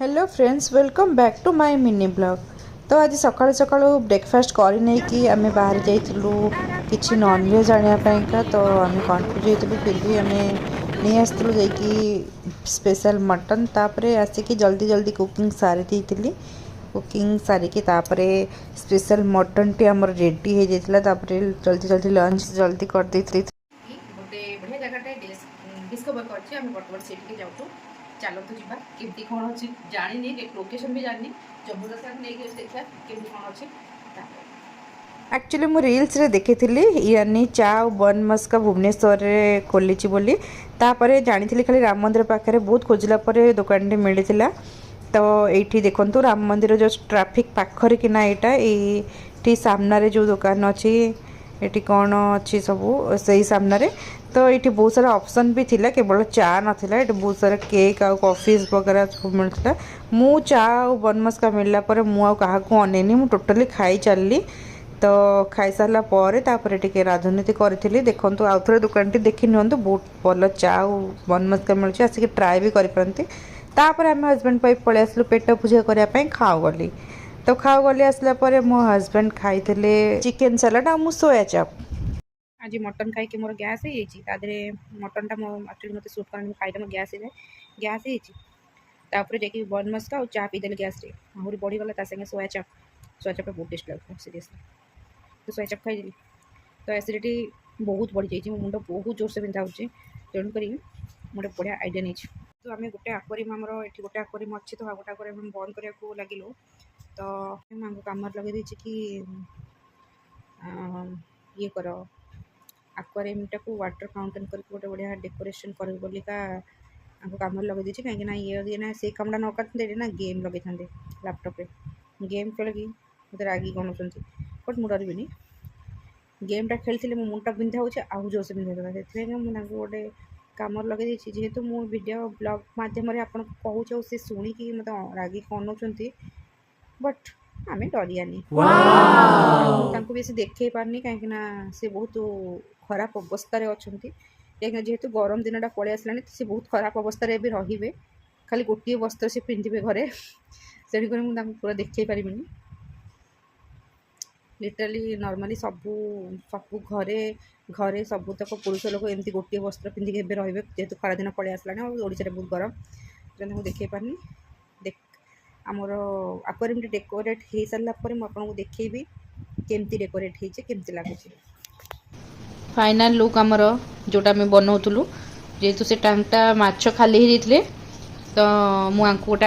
Hello friends welcome back to my mini blog. तो आज सकाळु सकाळु breakfast करी नहीं कि आमे बाहर जाइलु किछि नॉनवेज आनिया तो आमे कंफ्यूज होइतलु फिर भी आमे नहीं आसलु जाइकी स्पेशल मटन तापरे आसिकी जल्दी जल्दी कुकिंग सारी देइतिली। कुकिंग सारिकी तापरे स्पेशल मटन टी हमर रेडी हे जाइतला तापरे जल्दी जल्दी लंच जल्दी कर देइतली। गोटे बढ़िया जगह डिस्कवर कर चलतु जी केमती कौन अच्छी जानी लोकेशन भी जानी जबरदस्त नहीं देखा केमती कौन अच्छी। एक्चुअली मु रील्स रे देखी यानी चा बन मस्का भुवनेश्वर रे खोली बोली तापर जानी खाली राम मंदिर पाखे बहुत खोजला दुकान मिलता। तो ये देखो राम मंदिर जो ट्रैफिक पाखरे कि ना ये सामने जो दुकान अच्छी ये कौन अच्छी सब से सामने तो ये बहुत सारा ऑप्शन भी थिला केवल चा नाला ये बहुत सारा केक आ कॉफीज वगैरह सब मिलता। मु चा बनमस्का मिलला पर मुझे अनेनी मु टोटली खाई चलली। तो खाई सारा पर टे राजनीति करी देखूँ आउ थे दुकान टी देखी नि बहुत भल चा बनमस्का मिलूँ आसिक ट्राए भी करपारती। तापर आम हजबैंड वाइफ पलि आसलु पेट पूजा करने खाऊ गली। तो खाऊ गली आसला मो हजबैंड खाई चिकेन सलाड आ सोया चप। आज मटन खाई मोर गैस हो मटन टा एक्चुअली मत सुट कर खाई गैस हो गैस होपर जाकि बन मस्का और चा पीदेली गैस आहरी बढ़ीगला संगे सोया चप बहुत टेस्ट लगता सीरीयसली। तो सोया चप खाई तो एसिडिटी बहुत बढ़ी जाइए मो मुंड बहुत जोर से बिंधा हो तेणुक मोटे बढ़िया आइडिया नहीं। तो आम गोटे आक्वारियम आमर ये गोटे आक्वारियम अच्छी तो गोटे आक्वारियम बंद करने लगिलु। तो आमको कम लगे कि ये कर आक्वारियम टाक वाटर फाउंटेन कर गोटे बढ़िया डेकोरेशन कर बोलिका आमको कम लगे कहीं ये ना से कमटा न करते ना गेम लगे था लैपटॉप गेम खेल मत रागी गणुंट बट मुझे डरबी गेमटा खेली मो मुंडा बिंधा हो आउ जोर से बिंधा से मुझे गोटे कम लगे जेहेतु मु वीडियो ब्लॉग मध्यम आपन कहूँ से शुणिकी मत रागी कनौंट बट आम डरियानी बेस देखे पारनी कहीं से बहुत खराब अवस्था अच्छा कहीं जेहेतु गरम दिन टा पलि आसला से बहुत खराब अवस्था भी रे खाली गोटे वस्त्र से पिंधे घरे तेणुक मुझे पूरा देखे पारिनी लिटराली नॉर्मली सबू सबू घरे घरे सबू तक पुरुष लोक एमती गोटे वस्त्र पिंधिक रे जेहेतु खरा दिन पलि आसला ओडिशा बहुत गरम तेनाली देखे पारनी देख आमर आक्वारियम डेकोरेट हो सारा मुझे देखी केमती डेकोरेट होमती लगुच। फाइनल लुक आमर जोटा आम बनाऊलु जेहेतु से टांगटा माछ खाली हो जाते तो मुझे गोटे